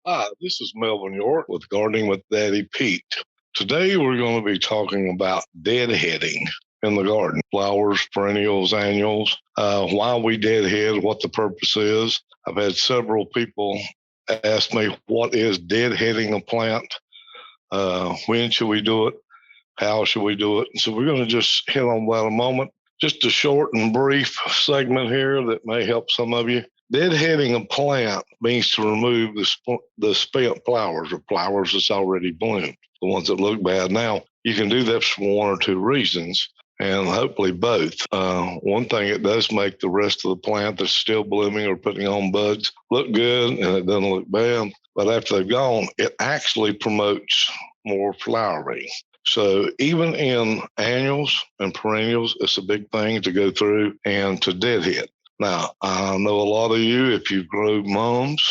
Hi, this is Melvin York with Gardening with Daddy Pete. Today we're going to be talking about deadheading in the garden. Flowers, perennials, annuals, why we deadhead, what the purpose is. I've had several people ask me, what is deadheading a plant? When should we do it? How should we do it? And so we're going to just hit on that a moment. Just a short and brief segment here that may help some of you. Deadheading a plant means to remove the spent flowers or flowers that's already bloomed, the ones that look bad. Now, you can do that for one or two reasons, and hopefully both. One thing, it does make the rest of the plant that's still blooming or putting on buds look good, and it doesn't look bad. But after they've gone, it actually promotes more flowering. So even in annuals and perennials, it's a big thing to go through and to deadhead. Now, I know a lot of you, if you grow mums,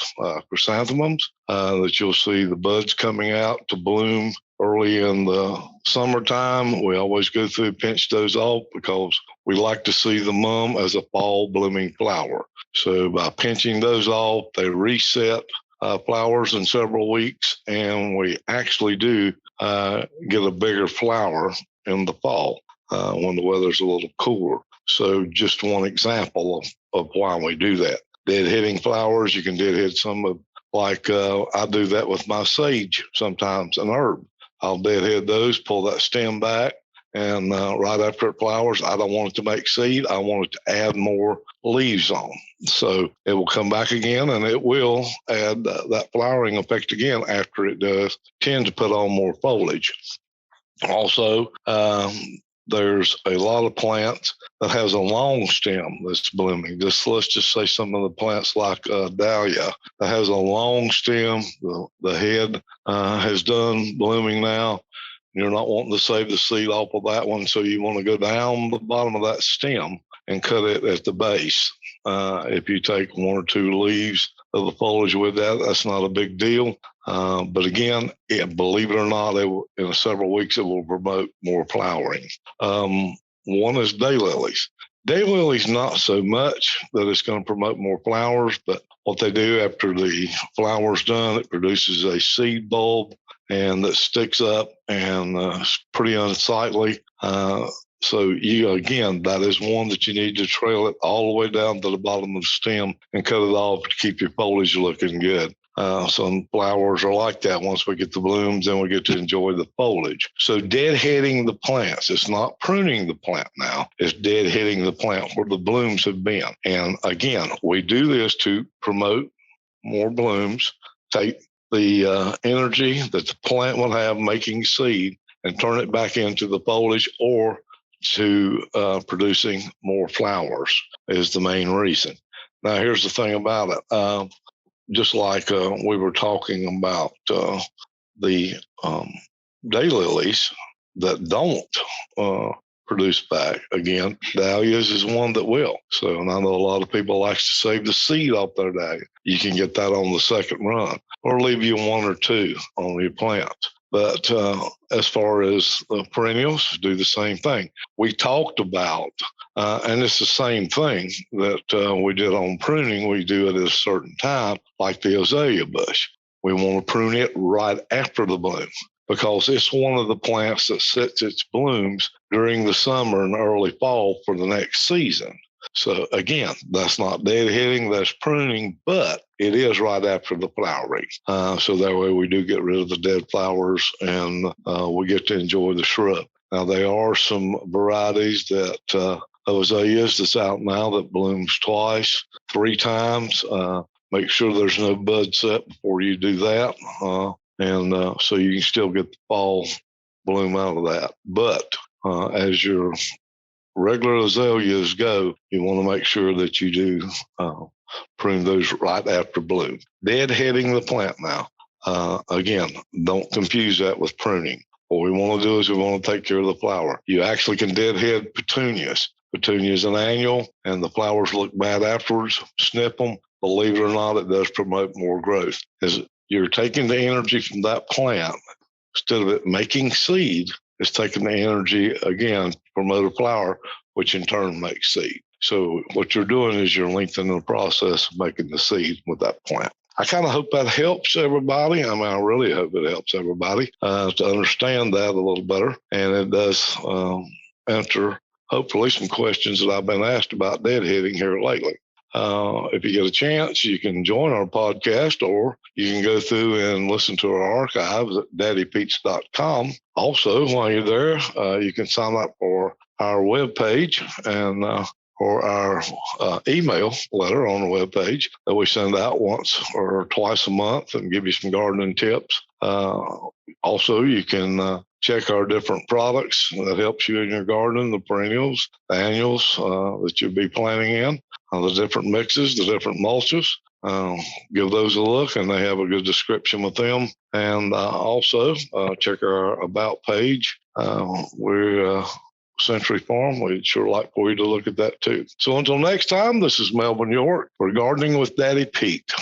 chrysanthemums, that you'll see the buds coming out to bloom early in the summertime. We always go through and pinch those off because we like to see the mum as a fall blooming flower. So by pinching those off, they reset flowers in several weeks, and we actually do get a bigger flower in the fall when the weather's a little cooler. So just one example of why we do that. Deadheading flowers, you can deadhead some of, like I do that with my sage sometimes, an herb. I'll deadhead those, pull that stem back, and right after it flowers, I don't want it to make seed. I want it to add more leaves on. So it will come back again, and it will add that flowering effect again after it does tend to put on more foliage. Also, there's a lot of plants that has a long stem that's blooming. Let's just say some of the plants like dahlia that has a long stem. The head has done blooming now. You're not wanting to save the seed off of that one, so you want to go down the bottom of that stem and cut it at the base. If you take one or two leaves of the foliage with that, that's not a big deal. But again, believe it or not, in several weeks, it will promote more flowering. One is daylilies. Daylilies, not so much that it's going to promote more flowers, but what they do after the flower's done, it produces a seed bulb, and that sticks up and it's pretty unsightly. So that is one that you need to trail it all the way down to the bottom of the stem and cut it off to keep your foliage looking good. Some flowers are like that. Once we get the blooms, then we get to enjoy the foliage. So deadheading the plants, it's not pruning the plant now. It's deadheading the plant where the blooms have been. And again, we do this to promote more blooms, take the energy that the plant will have making seed and turn it back into the foliage or to producing more flowers is the main reason. Now, here's the thing about it. Just like we were talking about the daylilies that don't produce back. Again, dahlias is one that will. So, and I know a lot of people like to save the seed off their dahlia. You can get that on the second run or leave you one or two on your plant. But as far as perennials, do the same thing. We talked about, and it's the same thing that we did on pruning. We do it at a certain time, like the azalea bush. We want to prune it right after the bloom because it's one of the plants that sets its blooms during the summer and early fall for the next season. So again, that's not deadheading, that's pruning, but it is right after the flowering. So that way we do get rid of the dead flowers and we get to enjoy the shrub. Now, there are some varieties that of azaleas that's out now that blooms twice, 3 times. Make sure there's no bud set before you do that. So you can still get the fall bloom out of that. But as your regular azaleas go, you want to make sure that you do prune those right after bloom. Deadheading the plant now. Again, don't confuse that with pruning. What we want to do is we want to take care of the flower. You actually can deadhead petunias. Petunias an annual, and the flowers look bad afterwards. Snip them. Believe it or not, it does promote more growth. As you're taking the energy from that plant, instead of it making seed, it's taking the energy again to promote a flower, which in turn makes seed. So what you're doing is you're lengthening the process of making the seed with that plant. I kind of hope that helps everybody. I mean, I really hope it helps everybody to understand that a little better. And it does answer, hopefully, some questions that I've been asked about deadheading here lately. If you get a chance, you can join our podcast, or you can go through and listen to our archives at daddypeats.com. Also, while you're there, you can sign up for our webpage and or our email letter on the webpage that we send out once or twice a month and give you some gardening tips. Also, you can check our different products that helps you in your garden, the perennials, the annuals that you'll be planting in, the different mixes, the different mulches. Give those a look, and they have a good description with them. And also check our About page. We're Century Farm. We'd sure like for you to look at that too. So until next time, this is Melvin York for Gardening with Daddy Pete.